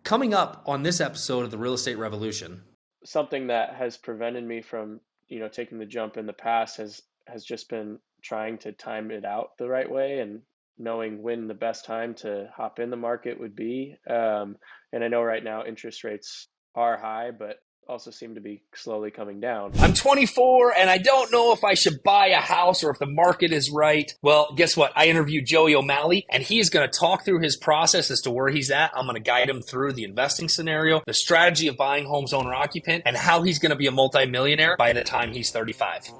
Coming up on this episode of the Real Estate Revolution. Something that has prevented me from, taking the jump in the past has just been trying to time it out the right way and knowing when the best time to hop in the market would be. And I know right now interest rates are high, but also seem to be slowly coming down. I'm 24 and I don't know if I should buy a house or if the market is right. Well, guess what? I interviewed Joey O'Malley and he's going to talk through his process as to where he's at. I'm going to guide him through the investing scenario, the strategy of buying homes owner occupant, and how he's going to be a multimillionaire by the time he's 35.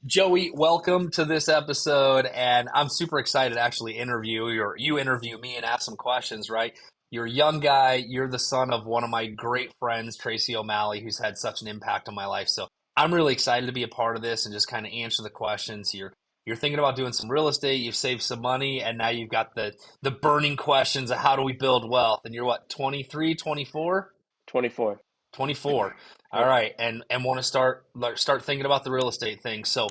Joey, welcome to this episode, and I'm super excited to actually interview you, or you interview me and ask some questions, right? You're a young guy. You're the son of one of my great friends, Tracy O'Malley, who's had such an impact on my life. So I'm really excited to be a part of this and just kind of answer the questions. You're thinking about doing some real estate, you've saved some money, and now you've got the burning questions of how do we build wealth? And you're what, 23, 24? 24. 24. All right. And want to start thinking about the real estate thing. So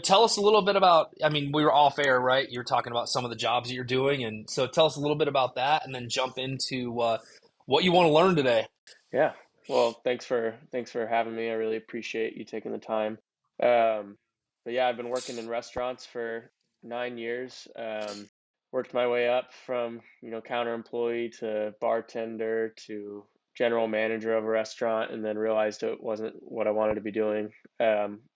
tell us a little bit about, I mean, we were off air, right? You were talking about some of the jobs that you're doing. And so tell us a little bit about that and then jump into what you want to learn today. Yeah. Well, thanks for having me. I really appreciate you taking the time. But yeah, I've been working in restaurants for 9 years. Worked my way up from, counter employee to bartender to general manager of a restaurant, and then realized it wasn't what I wanted to be doing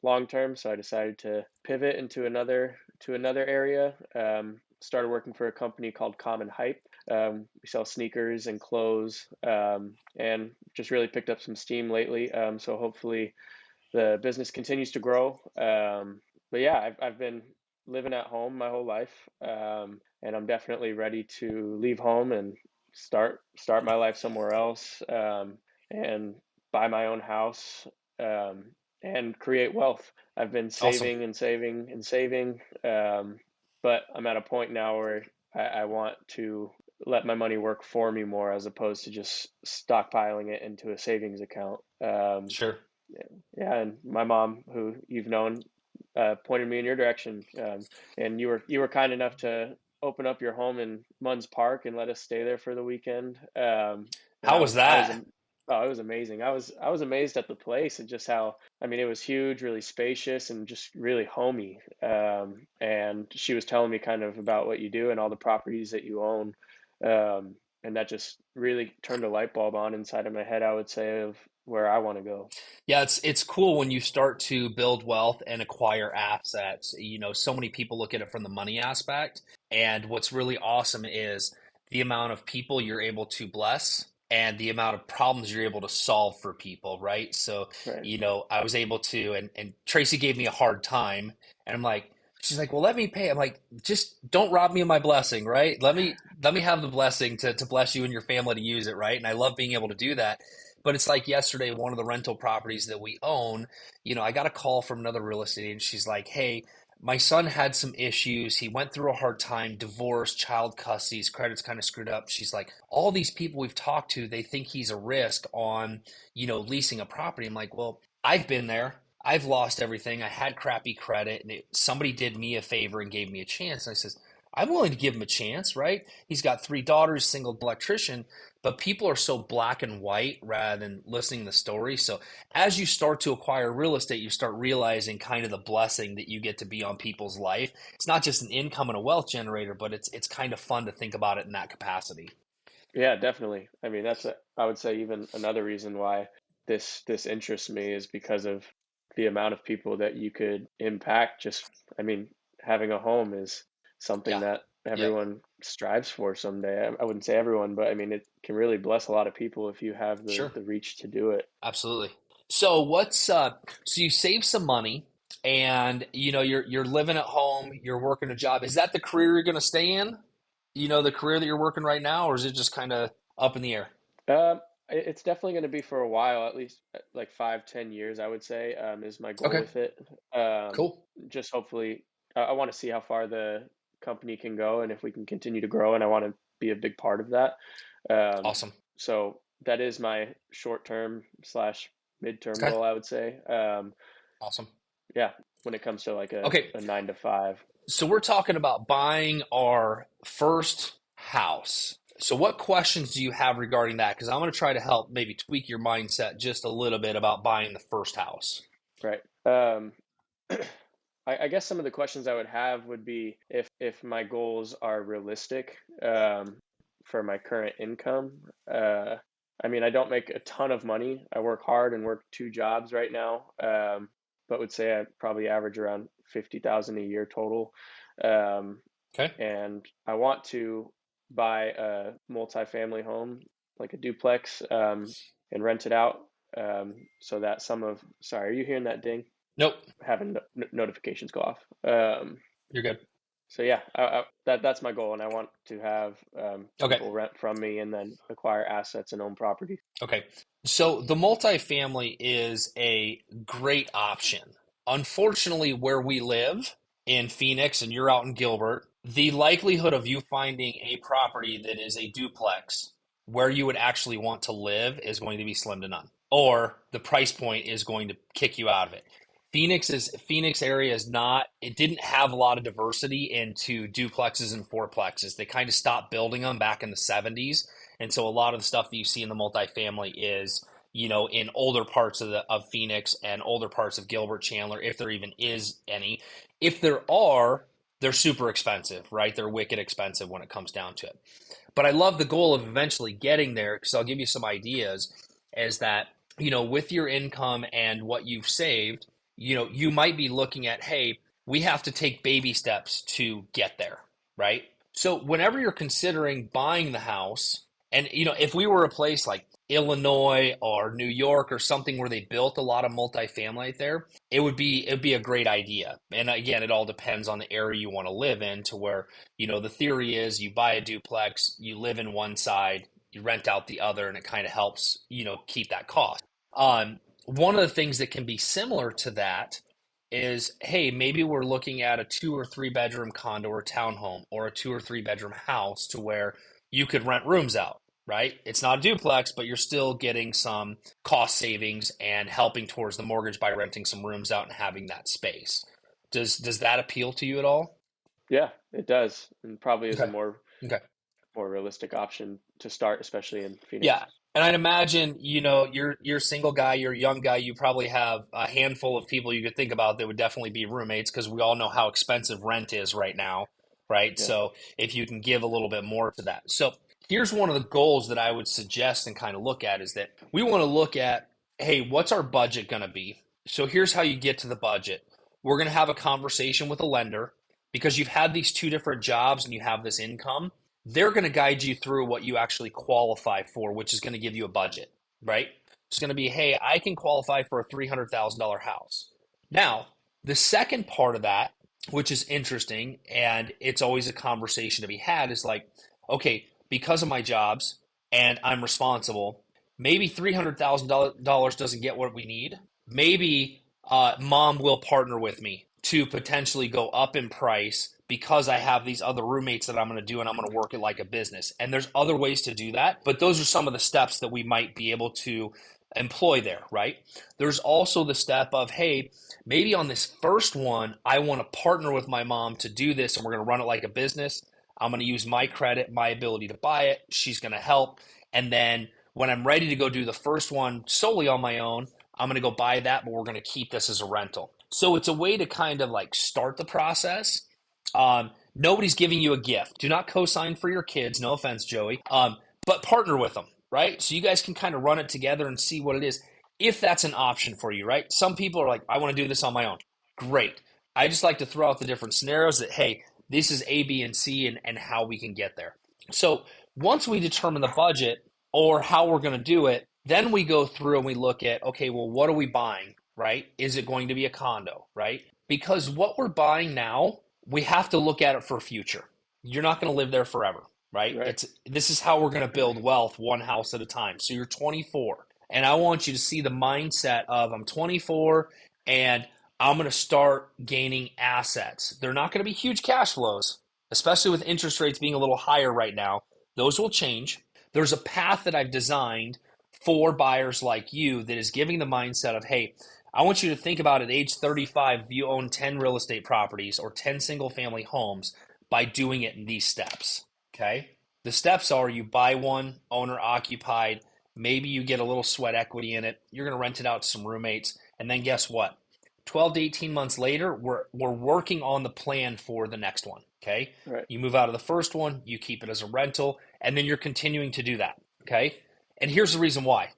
long term. So I decided to pivot into another area. Started working for a company called Common Hype. We sell sneakers and clothes, and just really picked up some steam lately. So hopefully the business continues to grow. But yeah, I've been living at home my whole life, and I'm definitely ready to leave home and start my life somewhere else, and buy my own house, and create wealth. I've been Awesome. saving and saving and saving, but I'm at a point now where I want to let my money work for me more as opposed to just stockpiling it into a savings account. Sure. Yeah, and my mom, who you've known, pointed me in your direction, and you were kind enough to open up your home in Munns Park and let us stay there for the weekend. And How was that? oh, it was amazing. I was amazed at the place and just how, I mean, it was huge, really spacious, and just really homey. And she was telling me kind of about what you do and all the properties that you own. And that just really turned a light bulb on inside of my head, I would say, of where I want to go. Yeah, it's cool when you start to build wealth and acquire assets. So many people look at it from the money aspect, and what's really awesome is the amount of people you're able to bless and the amount of problems you're able to solve for people, right? So, Right. I was able to, and Tracy gave me a hard time, and I'm like, she's like, well, let me pay. I'm like, just don't rob me of my blessing, right? Let me have the blessing to bless you and your family to use it, right? And I love being able to do that. But it's like yesterday, one of the rental properties that we own, I got a call from another real estate agent. She's like, hey, my son had some issues. He went through a hard time, divorce, child custody, his credit's kind of screwed up. She's like, all these people we've talked to, they think he's a risk on, leasing a property. I'm like, well, I've been there. I've lost everything. I had crappy credit, and somebody did me a favor and gave me a chance. And I says, I'm willing to give him a chance, right? He's got 3 daughters, single electrician, but people are so black and white rather than listening to the story. So as you start to acquire real estate, you start realizing kind of the blessing that you get to be on people's life. It's not just an income and a wealth generator, but it's kind of fun to think about it in that capacity. Yeah, definitely. I mean, I would say even another reason why this interests me is because of the amount of people that you could impact. Just, I mean, having a home is something Yeah. that Yep. everyone strives for someday. I wouldn't say everyone, but I mean, it can really bless a lot of people if you have the Sure. the reach to do it. Absolutely. So so you save some money and you're living at home, you're working a job. Is that the career you're going to stay in? The career that you're working right now, or is it just kind of up in the air? It's definitely going to be for a while, at least like 5, 10 years, I would say, is my goal Okay, with it. Um, cool. just hopefully, I want to see how far the company can go and if we can continue to grow, and I want to be a big part of that. Um, Awesome. so that is my short term slash midterm Okay. goal, I would say. Awesome. Yeah, when it comes to like a, Okay. a 9 to 5. So we're talking about buying our first house. So what questions do you have regarding that? Because I'm going to try to help maybe tweak your mindset just a little bit about buying the first house. Right. I guess some of the questions I would have would be if my goals are realistic for my current income. I mean, I don't make a ton of money. I work hard and work two jobs right now, but would say I probably average around 50,000 a year total. Um, Okay. and I want to buy a multifamily home, like a duplex, and rent it out. So that sorry, are you hearing that ding? Nope. Having notifications go off. You're good. So yeah, that's my goal, and I want to have Okay. people rent from me and then acquire assets and own property. Okay. So the multifamily is a great option. Unfortunately, where we live in Phoenix and you're out in Gilbert, the likelihood of you finding a property that is a duplex where you would actually want to live is going to be slim to none, or the price point is going to kick you out of it. Phoenix area is not, it didn't have a lot of diversity into duplexes and fourplexes. They kind of stopped building them back in the 70s. And so a lot of the stuff that you see in the multifamily is, in older parts of Phoenix and older parts of Gilbert, Chandler, if there even is any. If there are, they're super expensive, right? They're wicked expensive when it comes down to it. But I love the goal of eventually getting there, because I'll give you some ideas, is that, with your income and what you've saved, you might be looking at, hey, we have to take baby steps to get there, right? So whenever you're considering buying the house, and if we were a place like Illinois or New York or something where they built a lot of multifamily there, it'd be a great idea. And again, it all depends on the area you want to live in, to where, the theory is you buy a duplex, you live in one side, you rent out the other, and it kind of helps, keep that cost. One of the things that can be similar to that is, hey, maybe we're looking at a 2 or 3 bedroom condo or townhome, or a 2 or 3 bedroom house, to where you could rent rooms out, right? It's not a duplex, but you're still getting some cost savings and helping towards the mortgage by renting some rooms out and having that space. Does that appeal to you at all? Yeah, it does, and probably is a Okay. more Okay. realistic option to start, especially in Phoenix. Yeah. And I'd imagine, you're a single guy, you're a young guy, you probably have a handful of people you could think about that would definitely be roommates, because we all know how expensive rent is right now, right? Yeah. So if you can give a little bit more to that. So here's one of the goals that I would suggest and kind of look at, is that we want to look at, hey, what's our budget going to be? So here's how you get to the budget. We're going to have a conversation with a lender, because you've had these 2 different jobs and you have this income. They're going to guide you through what you actually qualify for, which is going to give you a budget, right? It's going to be, hey, I can qualify for a $300,000 house. Now, the second part of that, which is interesting, and it's always a conversation to be had, is like, okay, because of my jobs and I'm responsible, maybe $300,000 doesn't get what we need. Maybe mom will partner with me to potentially go up in price, because I have these other roommates that I'm going to do, and I'm going to work it like a business. And there's other ways to do that, but those are some of the steps that we might be able to employ there, right? There's also the step of, hey, maybe on this first one, I want to partner with my mom to do this, and we're going to run it like a business. I'm going to use my credit, my ability to buy it. She's going to help. And then when I'm ready to go do the first one solely on my own, I'm going to go buy that, but we're going to keep this as a rental. So it's a way to kind of like start the process. Nobody's giving you a gift. Do not co-sign for your kids. No offense, Joey. But partner with them, right? So you guys can kind of run it together and see what it is, if that's an option for you, right? Some people are like, I want to do this on my own. Great. I just like to throw out the different scenarios that, hey, this is A, B, and C, and how we can get there. So once we determine the budget or how we're going to do it, then we go through and we look at, okay, well, what are we buying, right? Is it going to be a condo, right? Because what we're buying now, we have to look at it for future. You're not going to live there forever, right? This is how we're going to build wealth, one house at a time. So you're 24, and I want you to see the mindset of, I'm 24 and I'm going to start gaining assets. They're not going to be huge cash flows, especially with interest rates being a little higher right now. Those will change. There's a path that I've designed for buyers like you that is giving the mindset of, hey, I want you to think about at age 35, if you own 10 real estate properties or 10 single family homes, by doing it in these steps, okay? The steps are you buy one, owner occupied, maybe you get a little sweat equity in it, you're going to rent it out to some roommates, and then guess what? 12 to 18 months later, we're working on the plan for the next one, okay? Right. You move out of the first one, you keep it as a rental, and then you're continuing to do that, okay? And here's the reason why.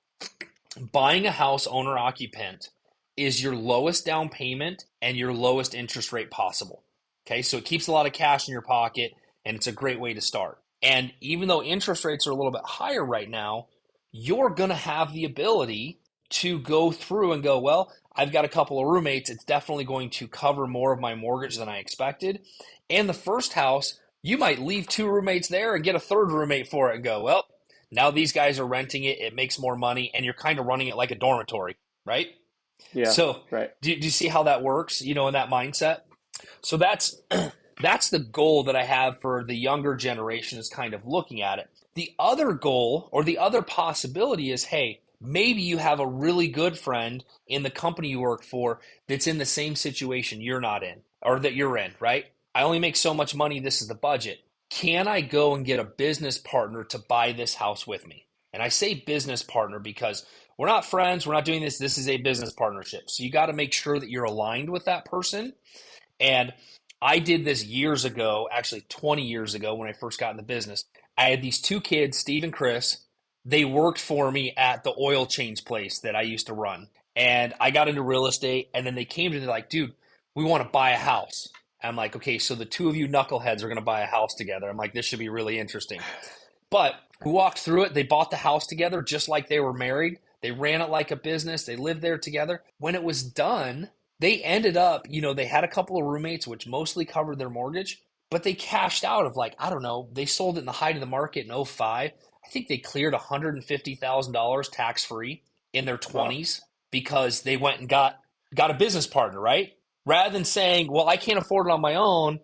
Buying a house owner occupant is your lowest down payment and your lowest interest rate possible. Okay, so it keeps a lot of cash in your pocket and it's a great way to start. And even though interest rates are a little bit higher right now, you're going to have the ability to go through and go, well, I've got a couple of roommates. It's definitely going to cover more of my mortgage than I expected. And the first house, you might leave two roommates there and get a third roommate for it and go, well, now these guys are renting it. It makes more money and you're kind of running it like a dormitory, right? Yeah. So Right. do you see how that works, in that mindset? So that's the goal that I have for the younger generation is kind of looking at it. The other goal or the other possibility is, hey, maybe you have a really good friend in the company you work for that's in the same situation you're not in or that you're in, right? I only make so much money. This is the budget. Can I go and get a business partner to buy this house with me? And I say business partner because we're not friends. We're not doing this. This is a business partnership. So you got to make sure that you're aligned with that person. And I did this years ago, actually 20 years ago when I first got in the business. I had these two kids, Steve and Chris. They worked for me at the oil change place that I used to run. And I got into real estate and then they came to me like, dude, we want to buy a house. I'm like, okay, so the two of you knuckleheads are going to buy a house together. I'm like, this should be really interesting. But we walked through it. They bought the house together just like they were married. They ran it like a business. They lived there together. When it was done, they ended up, they had a couple of roommates, which mostly covered their mortgage, but they cashed out of I don't know, they sold it in the height of the market in '05. I think they cleared $150,000 tax free in their 20s because they went and got a business partner, right? Rather than saying, well, I can't afford it on my own,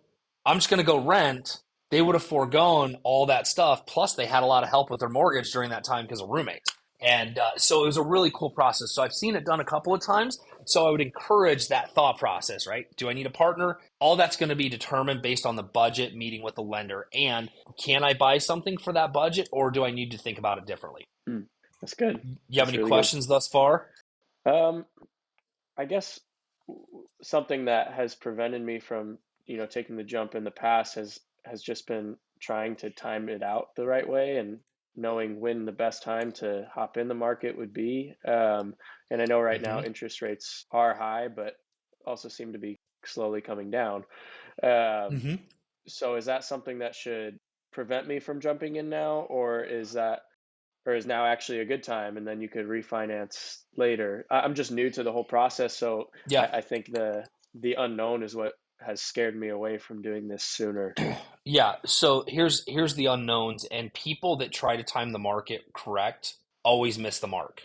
I'm just going to go rent. They would have foregone all that stuff. Plus, they had a lot of help with their mortgage during that time because of roommates. And so it was a really cool process. So I've seen it done a couple of times. So I would encourage that thought process, right? Do I need a partner? All that's going to be determined based on the budget meeting with the lender. And can I buy something for that budget or do I need to think about it differently? That's good. You have any questions thus far? I guess something that has prevented me from, taking the jump in the past has just been trying to time it out the right way and knowing when the best time to hop in the market would be. And I know right now interest rates are high, but also seem to be slowly coming down. So is that something that should prevent me from jumping in now, or is now actually a good time and then you could refinance later? I'm just new to the whole process, so Yeah. I think the unknown is what has scared me away from doing this sooner. Yeah. So here's the unknowns, and people that try to time the market correct always miss the mark.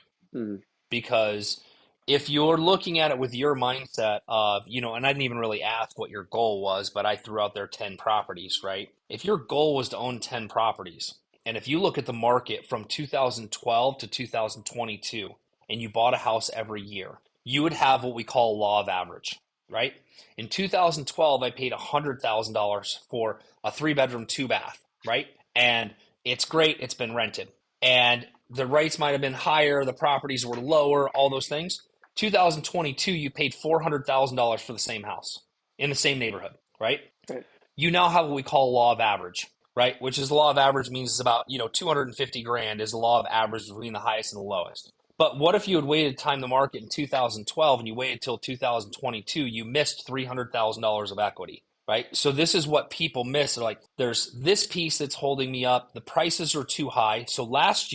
Because if you're looking at it with your mindset of, and I didn't even really ask what your goal was, but I threw out there 10 properties, right? If your goal was to own 10 properties, and if you look at the market from 2012 to 2022, and you bought a house every year, you would have what we call law of average, right? In 2012, I paid $100,000 for a 3-bedroom, 2-bath, right? And it's great. It's been rented. And the rates might have been higher. The properties were lower, all those things. 2022, you paid $400,000 for the same house in the same neighborhood, right? Right. You now have what we call law of average, right? Which is the law of average means it's about, 250 grand is the law of average between the highest and the lowest. But what if you had waited to time the market in 2012 and you waited till 2022, you missed $300,000 of equity, right? So this is what people miss. They're like, there's this piece that's holding me up. The prices are too high. So last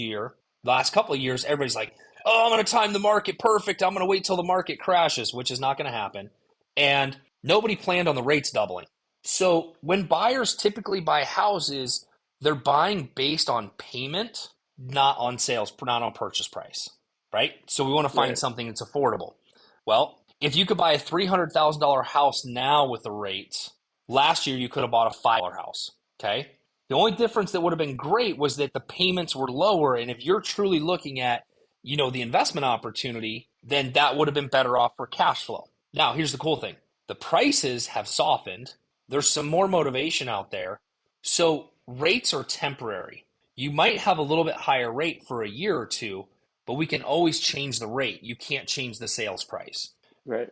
couple of years, everybody's like, oh, I'm going to time the market perfect. I'm going to wait till the market crashes, which is not going to happen. And nobody planned on the rates doubling. So when buyers typically buy houses, they're buying based on payment, not on sales, not on purchase price, right? So we want to find something that's affordable. Well, if you could buy a $300,000 house now with the rates, last year you could have bought a $5 house, okay? The only difference that would have been great was that the payments were lower, and if you're truly looking at, the investment opportunity, then that would have been better off for cash flow. Now, here's the cool thing. The prices have softened. There's some more motivation out there. So rates are temporary. You might have a little bit higher rate for a year or two, but we can always change the rate. You can't change the sales price, Right.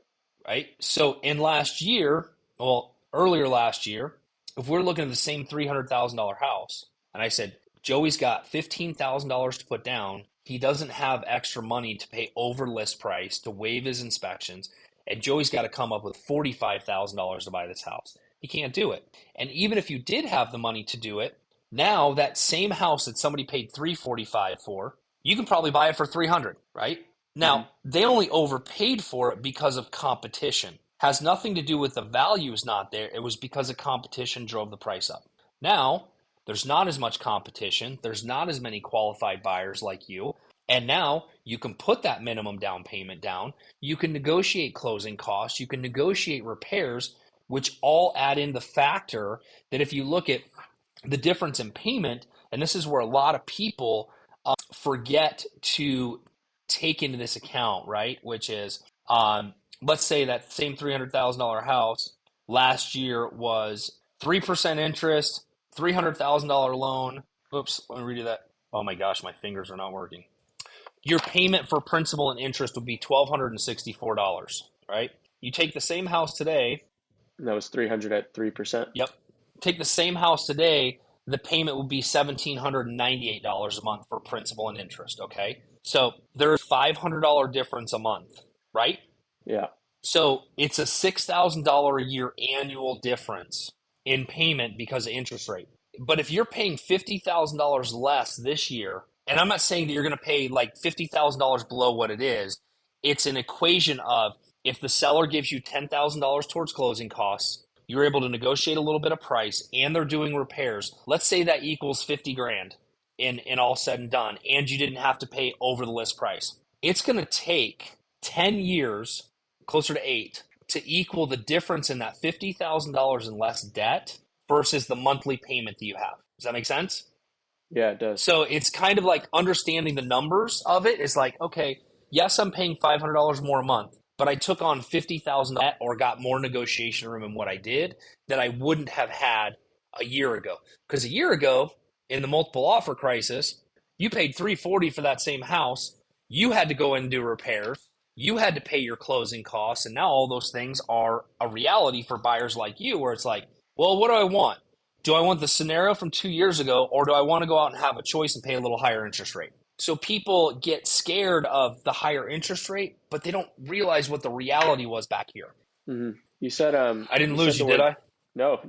right? So in last year, well, earlier last year, if we're looking at the same $300,000 house, and I said, Joey's got $15,000 to put down, he doesn't have extra money to pay over list price to waive his inspections, and Joey's got to come up with $45,000 to buy this house. He can't do it. And even if you did have the money to do it, now that same house that somebody paid $345 for, you can probably buy it for $300, right? Now, they only overpaid for it because of competition. Has nothing to do with the value is not there. It was because of competition drove the price up. Now, there's not as much competition. There's not as many qualified buyers like you. And now you can put that minimum down payment down. You can negotiate closing costs. You can negotiate repairs, which all add in the factor that if you look at the difference in payment, and this is where a lot of people forget to take into this account, right? Which is, let's say that same $300,000 house last year was 3% interest, $300,000 loan. Oops, let me redo that. Oh my gosh, my fingers are not working. Your payment for principal and interest would be $1,264, right? You take the same house today. And that was 300 at 3%. Yep. Take the same house today, the payment would be $1,798 a month for principal and interest, okay? So there's a $500 difference a month, right? Yeah. So it's a $6,000 a year annual difference in payment because of interest rate. But if you're paying $50,000 less this year, and I'm not saying that you're going to pay like $50,000 below what it is, it's an equation of if the seller gives you $10,000 towards closing costs, you're able to negotiate a little bit of price, and they're doing repairs. Let's say that equals 50 grand in all said and done, and you didn't have to pay over the list price. It's going to take 10 years, closer to 8, to equal the difference in that $50,000 in less debt versus the monthly payment that you have. Does that make sense? Yeah, it does. So it's kind of like understanding the numbers of it. It's like, okay, yes, I'm paying $500 more a month, but I took on $50,000 debt or got more negotiation room in what I did that I wouldn't have had a year ago. Because a year ago, in the multiple offer crisis, you paid $340 for that same house. You had to go in and do repairs. You had to pay your closing costs. And now all those things are a reality for buyers like you, where it's like, well, what do I want? Do I want the scenario from 2 years ago, or do I want to go out and have a choice and pay a little higher interest rate? So people get scared of the higher interest rate, but they don't realize what the reality was back here. Mm-hmm. You said I didn't lose you, did I? No,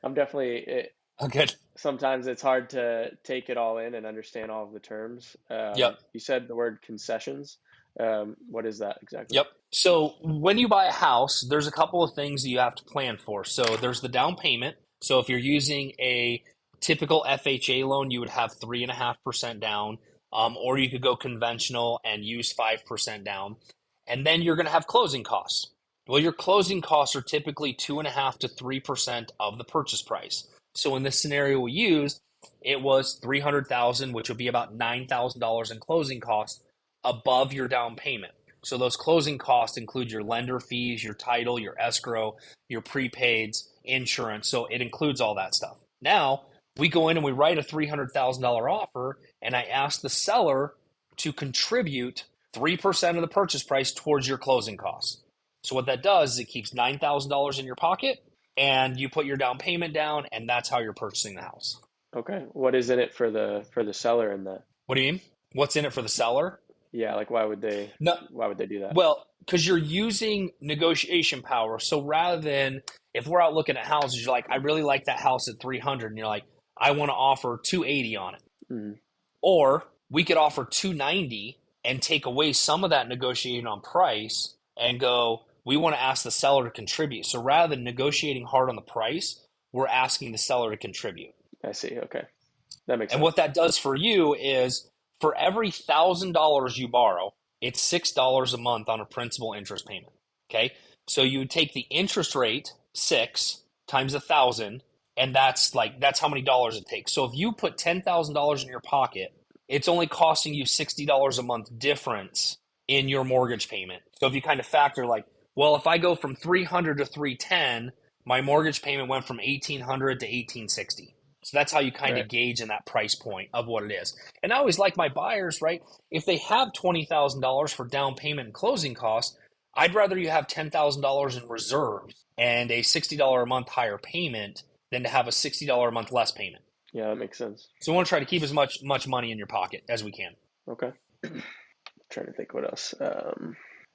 I'm definitely Oh, good. sometimes it's hard to take it all in and understand all of the terms. Yep. You said the word concessions. What is that exactly? Yep. So when you buy a house, there's a couple of things that you have to plan for. So there's the down payment. So if you're using a typical FHA loan, you would have 3.5% down, or you could go conventional and use 5% down. And then you're going to have closing costs. Well, your closing costs are typically 2.5% to 3% of the purchase price. So in this scenario we used, it was $300,000, which would be about $9,000 in closing costs above your down payment. So those closing costs include your lender fees, your title, your escrow, your prepaids, insurance. So it includes all that stuff. Now we go in and we write a $300,000 offer, and I ask the seller to contribute 3% of the purchase price towards your closing costs. So what that does is it keeps $9,000 in your pocket, and you put your down payment down, and that's how you're purchasing the house. Okay. What is in it for the seller in that? What do you mean? What's in it for the seller? Yeah, like why would they No, do that? well, because you're using negotiation power. So rather than if we're out looking at houses, you're like, I really like that house at 300, and you're like, I want to offer 280 on it. Mm-hmm. Or we could offer 290 and take away some of that negotiating on price and go, we want to ask the seller to contribute. So rather than negotiating hard on the price, we're asking the seller to contribute. I see. Okay. That makes sense. And what that does for you is for every $1,000 you borrow, it's $6 a month on a principal interest payment. Okay. So you would take the interest rate, 6 times 1,000, and that's how many dollars it takes. So if you put $10,000 in your pocket, it's only costing you $60 a month difference in your mortgage payment. So if you kind of factor like, well, if I go from 300 to 310, my mortgage payment went from 1,800 to 1,860. So that's how you kind Right. of gauge in that price point of what it is. And I always like my buyers, right? If they have $20,000 for down payment and closing costs, I'd rather you have $10,000 in reserves and a $60 a month higher payment than to have a $60 a month less payment. Yeah, that makes sense. So we want to try to keep as much money in your pocket as we can. Okay. Trying to think what else.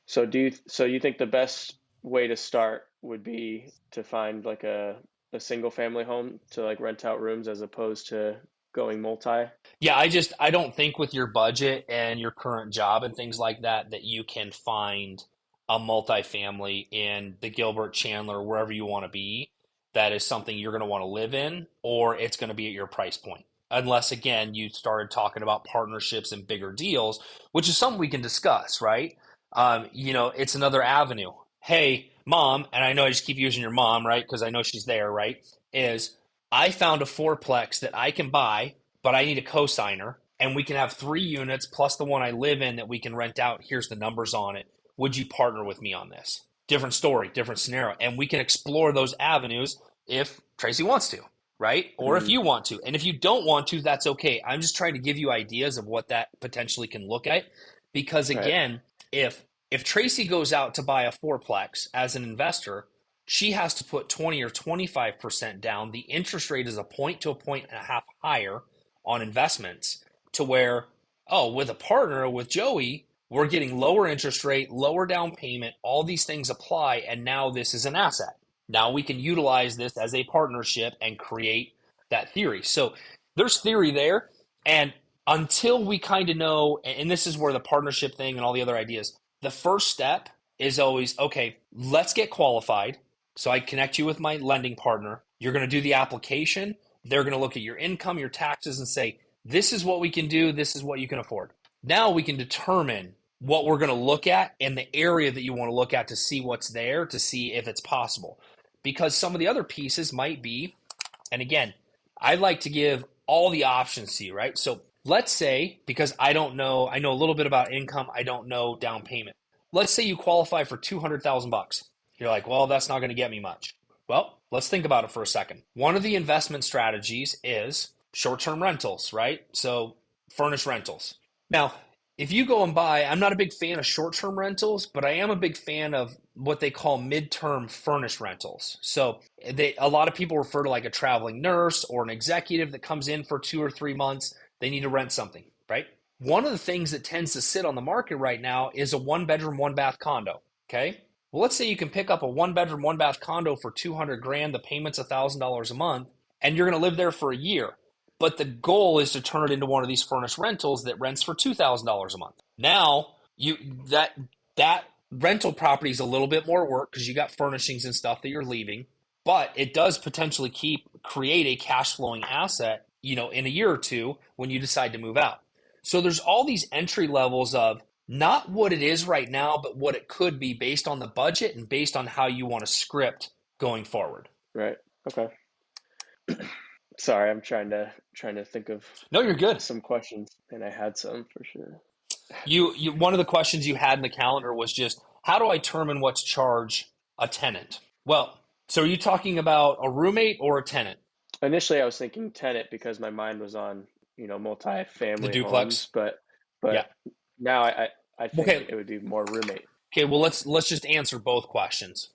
So you think the best way to start would be to find like a single family home to like rent out rooms as opposed to going multi? Yeah, I don't think with your budget and your current job and things like that that you can find a multifamily in the Gilbert, Chandler, wherever you want to be, that is something you're going to want to live in, or it's going to be at your price point. Unless again you started talking about partnerships and bigger deals, which is something we can discuss, right? It's another avenue. Hey, mom, and I know I just keep using your mom, right? Because I know she's there, right? Is I found a fourplex that I can buy, but I need a cosigner, and we can have 3 units plus the one I live in that we can rent out. Here's the numbers on it. Would you partner with me on this? Different story, different scenario. And we can explore those avenues if Tracy wants to, right? Or if you want to. And if you don't want to, that's okay. I'm just trying to give you ideas of what that potentially can look at. Because Right. again, if Tracy goes out to buy a fourplex as an investor, she has to put 20 or 25% down. The interest rate is a point to a point and a half higher on investments to where, oh, with a partner, with Joey, we're getting lower interest rate, lower down payment, all these things apply, and now this is an asset. Now we can utilize this as a partnership and create that theory. So there's theory there. And until we kind of know, and this is where the partnership thing and all the other ideas, the first step is always, okay, let's get qualified. So I connect you with my lending partner. You're going to do the application. They're going to look at your income, your taxes, and say, this is what we can do. This is what you can afford. Now we can determine what we're going to look at and the area that you want to look at to see what's there, to see if it's possible. Because some of the other pieces might be, and again, I like to give all the options to you, right? So let's say, because I don't know, I know a little bit about income, I don't know down payment. Let's say you qualify for $200,000. You're like, well, that's not going to get me much. Well, let's think about it for a second. One of the investment strategies is short-term rentals, right? So furnished rentals. Now, if you go and buy, I'm not a big fan of short-term rentals, but I am a big fan of what they call mid-term furnished rentals. So a lot of people refer to like a traveling nurse or an executive that comes in for 2 or 3 months. They need to rent something, right? One of the things that tends to sit on the market right now is a 1-bedroom, 1-bath condo, okay? Well, let's say you can pick up a 1-bedroom, 1-bath condo for 200 grand, the payment's $1,000 a month, and you're going to live there for a year. But the goal is to turn it into one of these furnished rentals that rents for $2,000 a month. Now, that rental property is a little bit more work because you got furnishings and stuff that you're leaving, but it does potentially create a cash flowing asset, in a year or two when you decide to move out. So there's all these entry levels of not what it is right now, but what it could be based on the budget and based on how you want to script going forward. Right. Okay. Sorry, I'm trying to think of No, you're good. some questions, and I had some for sure. You one of the questions you had in the calendar was just how do I determine what's charge a tenant? Well, so are you talking about a roommate or a tenant? Initially, I was thinking tenant because my mind was on, The multi-family duplex? homes, but Yeah. now I think Okay. it would be more roommate. Okay, well let's just answer both questions.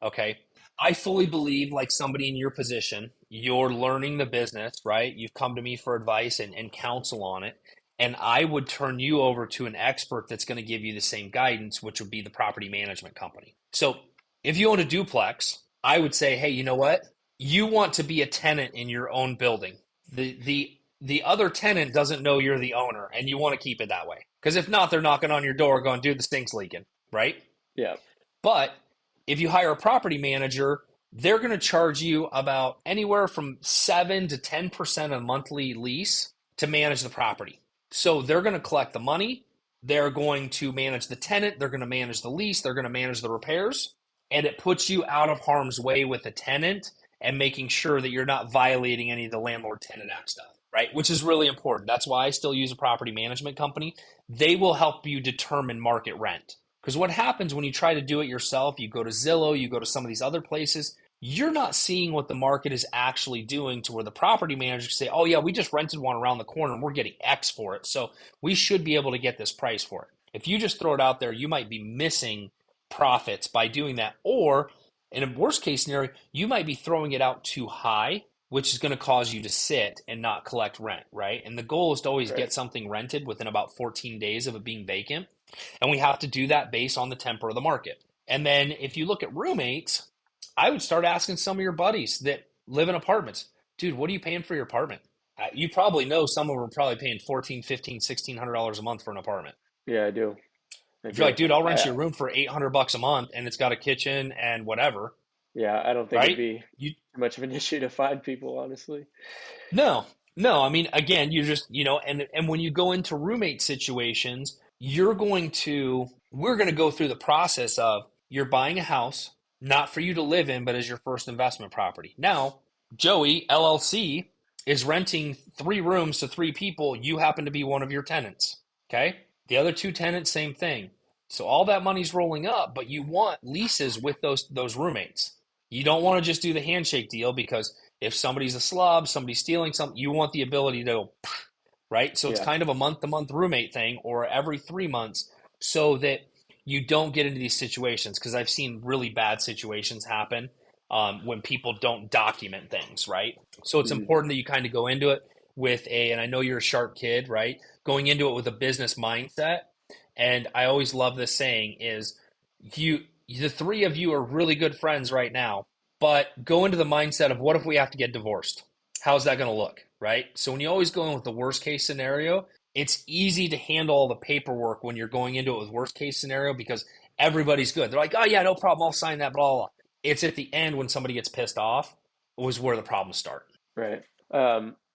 Okay. I fully believe like somebody in your position, you're learning the business, right? You've come to me for advice and counsel on it. And I would turn you over to an expert that's going to give you the same guidance, which would be the property management company. So if you own a duplex, I would say, hey, you know what? You want to be a tenant in your own building. The other tenant doesn't know you're the owner, and you want to keep it that way. Because if not, they're knocking on your door going, dude, the stink's leaking, right? Yeah. But if you hire a property manager, they're going to charge you about anywhere from 7 to 10% a monthly lease to manage the property. So they're going to collect the money. They're going to manage the tenant. They're going to manage the lease. They're going to manage the repairs. And it puts you out of harm's way with the tenant and making sure that you're not violating any of the landlord-tenant act stuff, right? Which is really important. That's why I still use a property management company. They will help you determine market rent. Because what happens when you try to do it yourself, you go to Zillow, you go to some of these other places, you're not seeing what the market is actually doing to where the property manager can say, oh yeah, we just rented one around the corner and we're getting X for it. So we should be able to get this price for it. If you just throw it out there, you might be missing profits by doing that. Or in a worst case scenario, you might be throwing it out too high, which is going to cause you to sit and not collect rent, right? And the goal is to always Right. get something rented within about 14 days of it being vacant. And we have to do that based on the temper of the market. And then if you look at roommates, I would start asking some of your buddies that live in apartments, dude, what are you paying for your apartment? You probably know some of them are probably paying 14, 15, $1,600 a month for an apartment. Yeah, I do. I If you're like, do. dude, I'll rent I you a room for $800 a month and it's got a kitchen and whatever, Yeah, I don't think it'd right? be You too much of an issue to find people, honestly. No, no. I mean, again, you just, and when you go into roommate situations, we're going to go through the process of you're buying a house, not for you to live in, but as your first investment property. Now, Joey, LLC, is renting 3 rooms to 3 people. You happen to be one of your tenants. Okay. The other 2 tenants, same thing. So all that money's rolling up, but you want leases with those roommates. You don't want to just do the handshake deal because if somebody's a slob, somebody's stealing something, you want the ability to go, right? So it's Yeah. kind of a month-to-month roommate thing or every 3 months so that you don't get into these situations because I've seen really bad situations happen when people don't document things, right? So it's Mhm. important that you kind of go into it and I know you're a sharp kid, right? Going into it with a business mindset. And I always love this saying is the 3 of you are really good friends right now, but go into the mindset of what if we have to get divorced? How's that going to look, right? So when you always go in with the worst case scenario, it's easy to handle all the paperwork when you're going into it with worst case scenario because everybody's good. They're like, oh yeah, no problem, I'll sign that, blah, blah, blah. It's at the end when somebody gets pissed off was where the problems start. Right.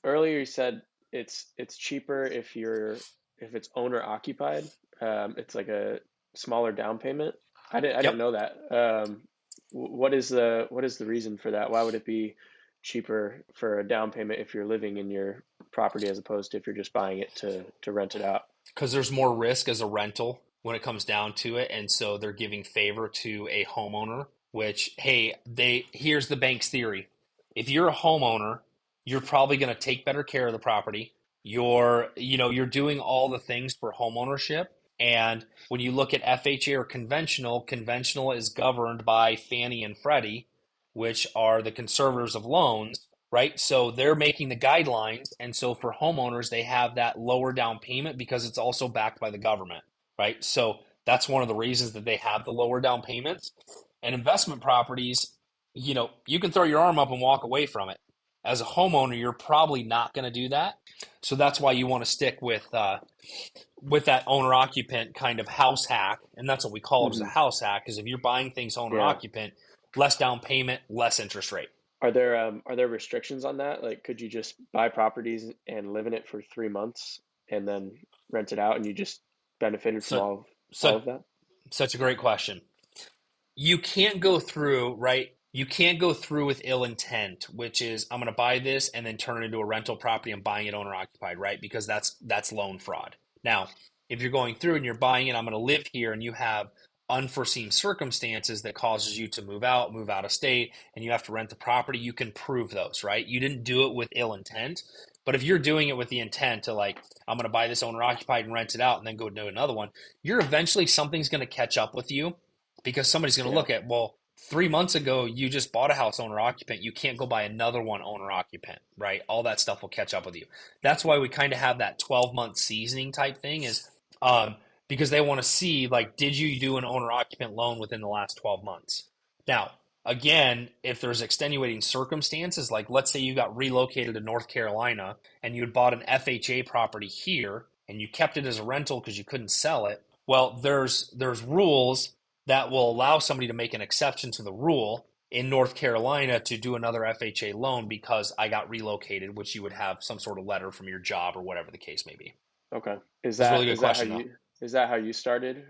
Earlier you said it's cheaper if it's owner occupied. It's like a smaller down payment. I didn't Yep. know that. What is the reason for that? Why would it be cheaper for a down payment if you're living in your property as opposed to if you're just buying it to rent it out? Because there's more risk as a rental when it comes down to it, and so they're giving favor to a homeowner. Which, hey, they here's the bank's theory: if you're a homeowner, you're probably going to take better care of the property. You're doing all the things for homeownership. And when you look at FHA or conventional, conventional is governed by Fannie and Freddie, which are the conservators of loans, right? So they're making the guidelines. And so for homeowners, they have that lower down payment because it's also backed by the government, right? So that's one of the reasons that they have the lower down payments. And investment properties, you can throw your arm up and walk away from it. As a homeowner, you're probably not going to do that. So that's why you want to stick with that owner occupant kind of house hack, and that's what we call it as a Hmm. house hack. Because if you're buying things owner Yeah. occupant, less down payment, less interest rate. Are there restrictions on that? Like, could you just buy properties and live in it for 3 months and then rent it out, and you just benefited from So, all such of that? such a great question. You can't go through, right? You can't go through with ill intent, which is I'm going to buy this and then turn it into a rental property and buying it owner occupied, right? Because that's loan fraud. Now, if you're going through and you're buying it, I'm going to live here, and you have unforeseen circumstances that causes you to move out of state, and you have to rent the property, you can prove those, right? You didn't do it with ill intent. But if you're doing it with the intent to like, I'm going to buy this owner occupied and rent it out and then go do another one, you're eventually something's going to catch up with you because somebody's going to Yeah. look at, well, 3 months ago you just bought a house owner occupant, you can't go buy another one owner occupant, right? All that stuff will catch up with you. That's why we kind of have that 12-month seasoning type thing is because they want to see, like, did you do an owner occupant loan within the last 12 months? Now, again, if there's extenuating circumstances, like let's say you got relocated to North Carolina and you had bought an FHA property here and you kept it as a rental because you couldn't sell it, well, there's rules that will allow somebody to make an exception to the rule in North Carolina to do another FHA loan because I got relocated, which you would have some sort of letter from your job or whatever the case may be. Okay. Is That's a really that good is that how question, though. you started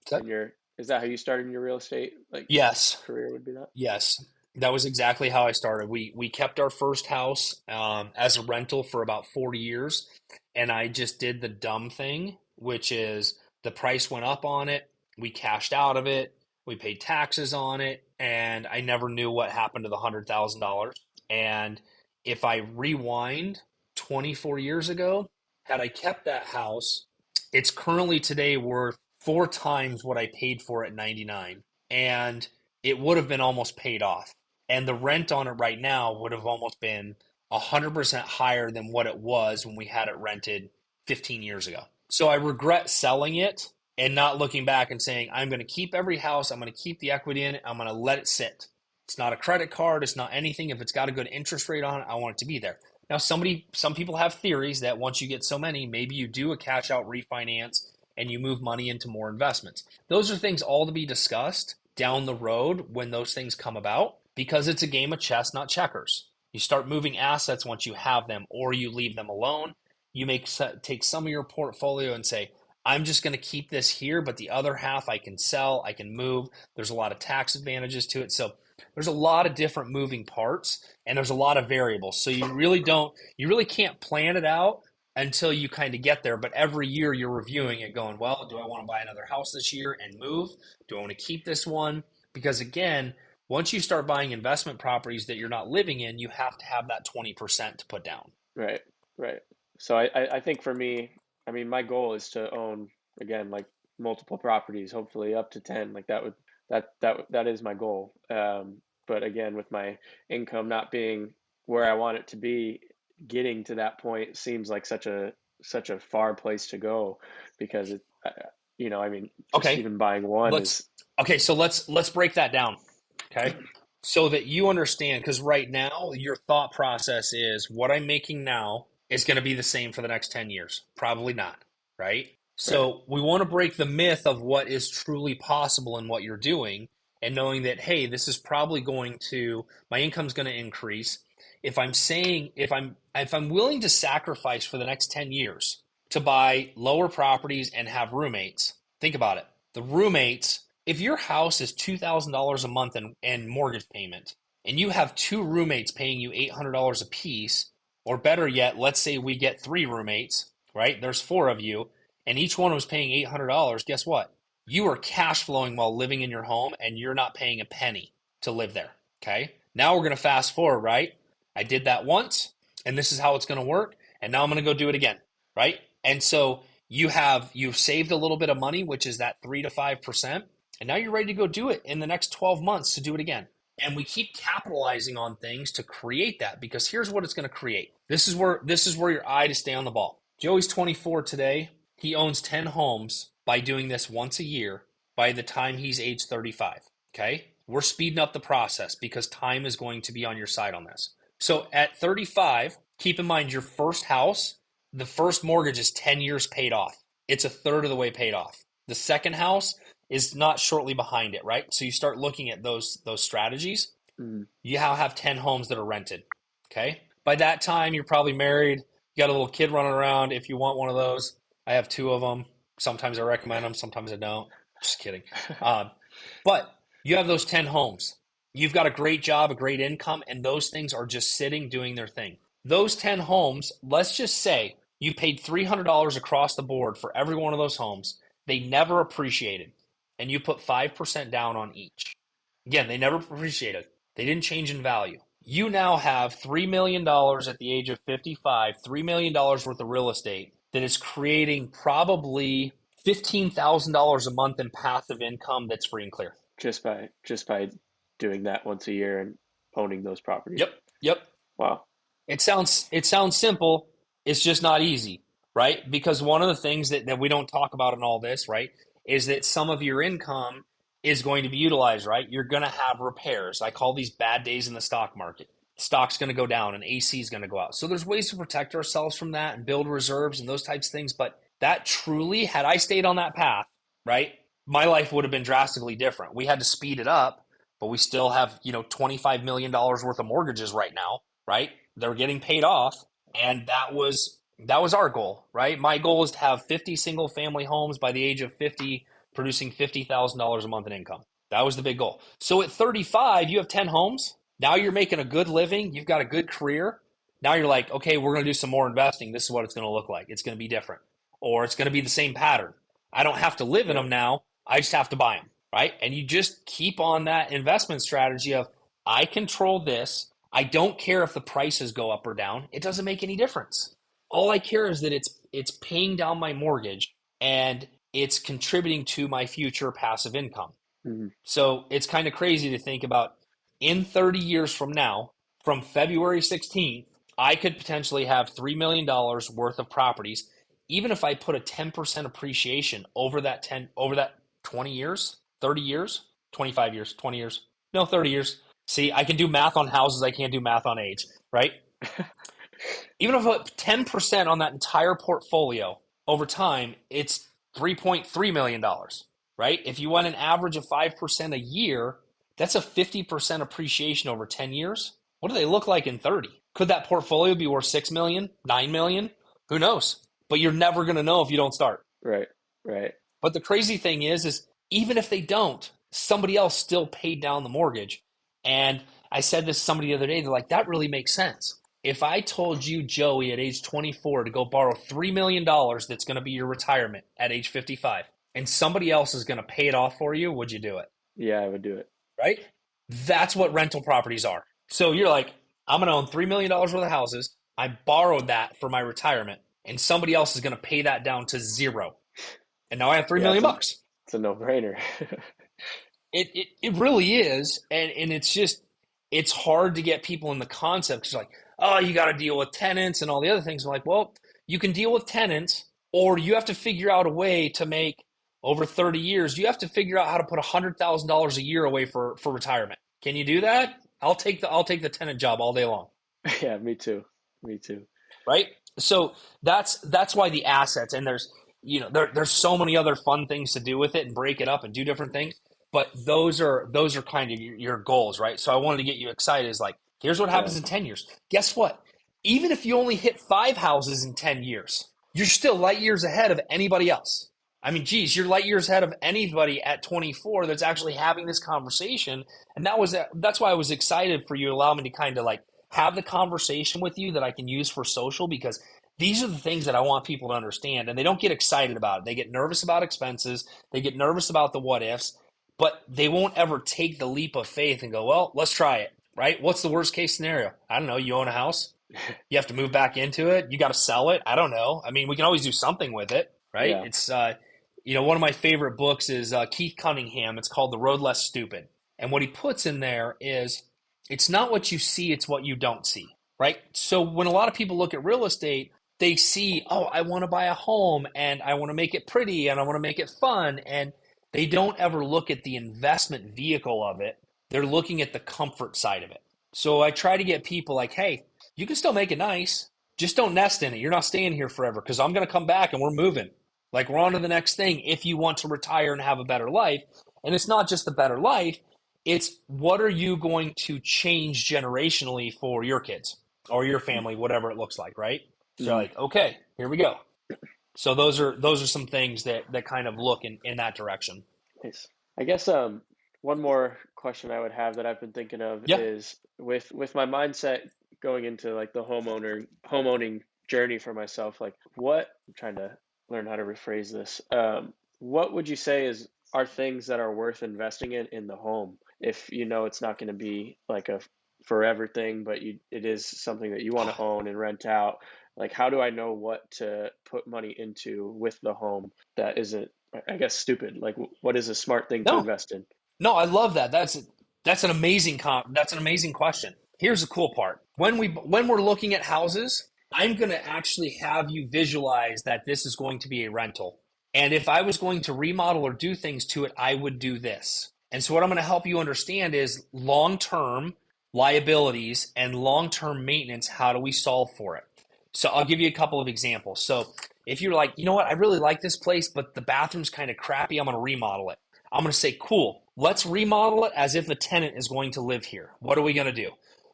So, in your is that how you started in your real estate like yes, career would be that? yes, that was exactly how I started. We kept our first house as a rental for about 40 years, and I just did the dumb thing, which is the price went up on it. We cashed out of it. We paid taxes on it. and I never knew what happened to the $100,000. And if I rewind 24 years ago, had I kept that house, it's currently today worth 4 times what I paid for at 99, and it would have been almost paid off. And the rent on it right now would have almost been 100% higher than what it was when we had it rented 15 years ago. So I regret selling it and not looking back and saying, I'm going to keep every house, I'm going to keep the equity in it, I'm going to let it sit. It's not a credit card, it's not anything. If it's got a good interest rate on it, I want it to be there. Now, some people have theories that once you get so many, maybe you do a cash out refinance and you move money into more investments. Those are things all to be discussed down the road when those things come about, because it's a game of chess, not checkers. You start moving assets once you have them, or you leave them alone. You take some of your portfolio and say, I'm just going to keep this here, but the other half I can sell, I can move. There's a lot of tax advantages to it. So there's a lot of different moving parts, and there's a lot of variables. So you really can't plan it out until you kind of get there. But every year you're reviewing it going, well, do I want to buy another house this year and move? Do I want to keep this one? Because again, once you start buying investment properties that you're not living in, you have to have that 20% to put down. Right, right. So I think for me, I mean, my goal is to own, again, like multiple properties, hopefully up to 10. Like that is my goal. But again, with my income not being where I want it to be, getting to that point seems like such a far place to go, because I mean, just Okay, even buying one is. so let's break that down. Okay. So that you understand, because right now your thought process is what I'm making now is going to be the same for the next 10 years. Probably not, right? Right. So we want to break the myth of what is truly possible in what you're doing, and knowing that, hey, this is probably my income's going to increase. If I'm willing to sacrifice for the next 10 years to buy lower properties and have roommates, think about it. The roommates, if your house is $2,000 a month in mortgage payment, and you have two roommates paying you $800 a piece, or better yet, let's say we get three roommates, right? There's four of you, and each one was paying $800. Guess what? You are cash flowing while living in your home, and you're not paying a penny to live there. Okay. Now we're going to fast forward, right? I did that once, and this is how it's going to work. And now I'm going to go do it again, right? And so you've saved a little bit of money, which is that 3 to 5%. And now you're ready to go do it in the next 12 months to do it again. And we keep capitalizing on things to create that, because here's what it's going to create. This is where your eye to stay on the ball. Joey's 24 today. He owns 10 homes by doing this once a year by the time he's age 35. Okay? We're speeding up the process because time is going to be on your side on this. So at 35, keep in mind your first house, the first mortgage is 10 years paid off. It's a third of the way paid off. The second house is not shortly behind it, right? So you start looking at those strategies. Mm. You now have 10 homes that are rented. Okay. By that time, you're probably married. You got a little kid running around. If you want one of those, I have two of them. Sometimes I recommend them. Sometimes I don't. Just kidding. But you have those 10 homes. You've got a great job, a great income, and those things are just sitting doing their thing. Those 10 homes, let's just say you paid $300 across the board for every one of those homes. They never appreciated, and you put 5% down on each. Again, they never appreciated. They didn't change in value. You now have $3 million at the age of 55, $3 million worth of real estate that is creating probably $15,000 a month in passive income that's free and clear. Just by doing that once a year and owning those properties. Yep. Wow. It sounds simple. It's just not easy, right? Because one of the things that we don't talk about in all this, right, is that some of your income is going to be utilized, right? You're going to have repairs. I call these bad days in the stock market. Stock's going to go down and AC is going to go out. So there's ways to protect ourselves from that and build reserves and those types of things. But that truly, had I stayed on that path, right, my life would have been drastically different. We had to speed it up, but we still have, $25 million worth of mortgages right now, right? They're getting paid off. And that was our goal, right? My goal is to have 50 single family homes by the age of 50, producing $50,000 a month in income. That was the big goal. So at 35, you have 10 homes. Now you're making a good living. You've got a good career. Now you're like, okay, we're going to do some more investing. This is what it's going to look like. It's going to be different, or it's going to be the same pattern. I don't have to live in them now. I just have to buy them. right? And you just keep on that investment strategy of, I control this. I don't care if the prices go up or down. It doesn't make any difference. All I care is that it's paying down my mortgage and it's contributing to my future passive income. Mm-hmm. So it's kind of crazy to think about, in 30 years from now, from February 16th, I could potentially have $3 million worth of properties. Even if I put a 10% appreciation over that 20 years, 30 years, 25 years, 20 years, no, 30 years. See, I can do math on houses. I can't do math on age, right? Even if I put 10% on that entire portfolio over time, it's $3.3 million, right? If you want an average of 5% a year, that's a 50% appreciation over 10 years. What do they look like in 30? Could that portfolio be worth 6 million, 9 million? Who knows? But you're never going to know if you don't start. Right. Right. But the crazy thing is even if they don't, somebody else still paid down the mortgage. And I said this to somebody the other day, they're like, that really makes sense. If I told you, Joey, at age 24 to go borrow $3 million that's going to be your retirement at age 55, and somebody else is going to pay it off for you, would you do it? Yeah, I would do it. Right? That's what rental properties are. So you're like, I'm going to own $3 million worth of houses. I borrowed that for my retirement, and somebody else is going to pay that down to zero. And now I have $3 million bucks. It's a no-brainer. It really is. And it's just, it's hard to get people in the concept. It's like, oh, you got to deal with tenants and all the other things. I'm like, well, you can deal with tenants, or you have to figure out a way to make, over 30 years, you have to figure out how to put $100,000 a year away for retirement. Can you do that? I'll take the tenant job all day long. Yeah, me too. Right? So that's why the assets, and there's so many other fun things to do with it and break it up and do different things. But those are kind of your goals, right? So I wanted to get you excited. Is like, here's what happens in 10 years. Guess what? Even if you only hit 5 houses in 10 years, you're still light years ahead of anybody else. I mean, geez, you're light years ahead of anybody at 24 that's actually having this conversation. And that's why I was excited for you to allow me to kind of like have the conversation with you that I can use for social, because these are the things that I want people to understand, and they don't get excited about it. They get nervous about expenses. They get nervous about the what ifs, but they won't ever take the leap of faith and go, well, let's try it, right? What's the worst case scenario? I don't know. You own a house. You have to move back into it. You got to sell it. I don't know. I mean, we can always do something with it, right? Yeah. It's, one of my favorite books is Keith Cunningham. It's called The Road Less Stupid. And what he puts in there is, it's not what you see, it's what you don't see, right? So when a lot of people look at real estate, they see, oh, I want to buy a home and I want to make it pretty and I want to make it fun. And they don't ever look at the investment vehicle of it. They're looking at the comfort side of it. So I try to get people like, hey, you can still make it nice. Just don't nest in it. You're not staying here forever, because I'm going to come back and we're moving. Like, we're on to the next thing if you want to retire and have a better life. And it's not just the better life. It's what are you going to change generationally for your kids or your family, whatever it looks like, right? So you're like, okay, here we go. So those are some things that kind of look in that direction. Nice. I guess one more question I would have that I've been thinking of is with my mindset going into like the homeowning journey for myself, like I'm trying to learn how to rephrase this. What would you say are things that are worth investing in the home, if you know it's not going to be like a forever thing, but it is something that you want to own and rent out? Like, how do I know what to put money into with the home that isn't, I guess, stupid? Like, what is a smart thing to invest in? No, I love that. That's an amazing question. Here's the cool part. When we're looking at houses, I'm going to actually have you visualize that this is going to be a rental. And if I was going to remodel or do things to it, I would do this. And so what I'm going to help you understand is long-term liabilities and long-term maintenance. How do we solve for it? So I'll give you a couple of examples. So if you're like, you know what, I really like this place, but the bathroom's kind of crappy, I'm going to remodel it. I'm going to say, cool, let's remodel it as if the tenant is going to live here. What are we going to do?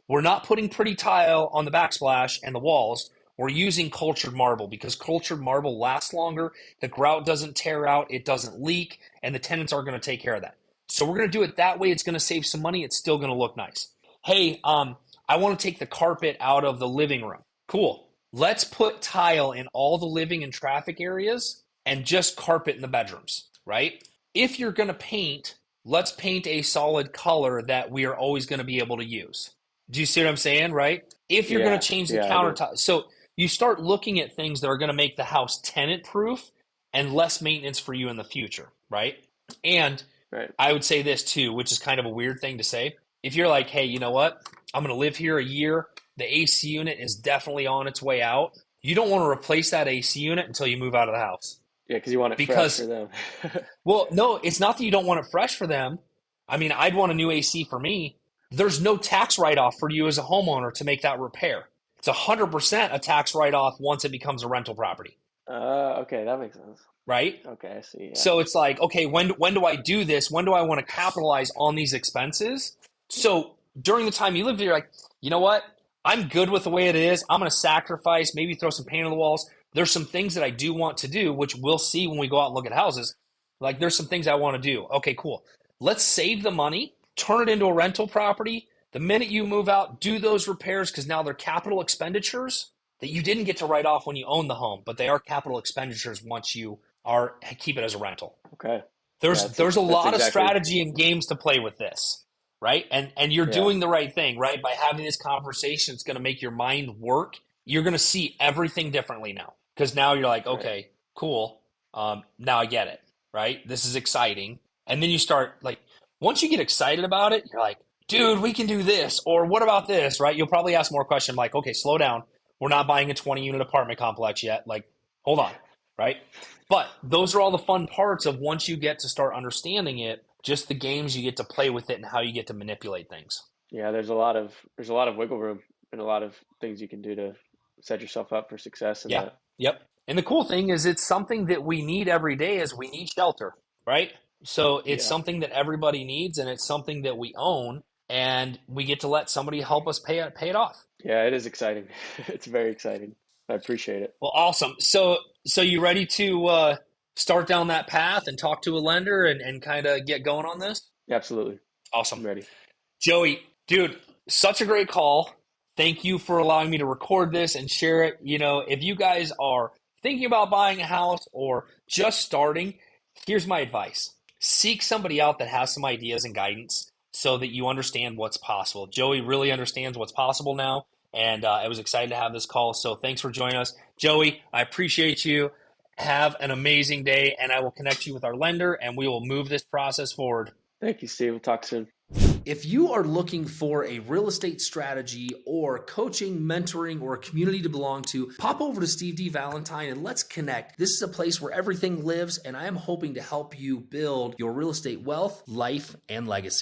We're not putting pretty tile on the backsplash and the walls. We're using cultured marble, because cultured marble lasts longer. The grout doesn't tear out. It doesn't leak. And the tenants are going to take care of that. So we're going to do it that way. It's going to save some money. It's still going to look nice. Hey, I want to take the carpet out of the living room. Cool. Let's put tile in all the living and traffic areas and just carpet in the bedrooms, right? If you're going to paint let's paint a solid color that we are always going to be able to use. Do you see what I'm saying, right? If you're going Yeah, to change the yeah, I do. countertop. So you start looking at things that are going to make the house tenant proof and less maintenance for you in the future, right? And Right. I would say this too, which is kind of a weird thing to say. If you're like, hey, you know what? I'm going to live here a year. The AC unit is definitely on its way out. You don't want to replace that AC unit until you move out of the house. Yeah, because you want it fresh for Because, them. well, no, it's not that you don't want it fresh for them. I mean, I'd want a new AC for me. There's no tax write-off for you as a homeowner to make that repair. It's 100% a tax write-off once it becomes a rental property, Okay, that makes sense. right? Okay, I see. Yeah. So it's like, okay, when do I do this? When do I want to capitalize on these expenses? So during the time you live there, you're like, you know what? I'm good with the way it is. I'm going to sacrifice, maybe throw some paint on the walls. There's some things that I do want to do, which we'll see when we go out and look at houses. Like there's some things I want to do. Okay, cool. Let's save the money, turn it into a rental property. The minute you move out, do those repairs because now they're capital expenditures that you didn't get to write off when you own the home, but they are capital expenditures once you are keep it as a rental. Okay. There's Yeah, there's a lot of exactly. strategy and games to play with this, right? And you're Yeah. doing the right thing, right? By having this conversation, it's going to make your mind work. You're going to see everything differently now because now you're like, okay, cool. Now I get it, right? This is exciting. And then you start like, once you get excited about it, you're like, dude, we can do this. Or what about this, right? You'll probably ask more questions like, okay, slow down. We're not buying a 20-unit apartment complex yet. Like, hold on, right? But those are all the fun parts of once you get to start understanding it, just the games you get to play with it and how you get to manipulate things. Yeah, there's a lot of wiggle room and a lot of things you can do to set yourself up for success in Yeah. that. Yep. And the cool thing is it's something that we need every day is we need shelter, right? So it's Yeah. something that everybody needs and it's something that we own and we get to let somebody help us pay it off. Yeah, it is exciting. It's very exciting. I appreciate it. Well, awesome. So you ready to start down that path and talk to a lender and kind of get going on this? Yeah, absolutely. Awesome. I'm ready. Joey, dude, such a great call. Thank you for allowing me to record this and share it. You know, if you guys are thinking about buying a house or just starting, here's my advice. Seek somebody out that has some ideas and guidance so that you understand what's possible. Joey really understands what's possible now, and I was excited to have this call. So thanks for joining us. Joey, I appreciate you. Have an amazing day, and I will connect you with our lender, and we will move this process forward. Thank you, Steve. We'll talk soon. If you are looking for a real estate strategy or coaching, mentoring, or a community to belong to, pop over to Steve D Valentine and let's connect. This is a place where everything lives, and I am hoping to help you build your real estate wealth, life, and legacy.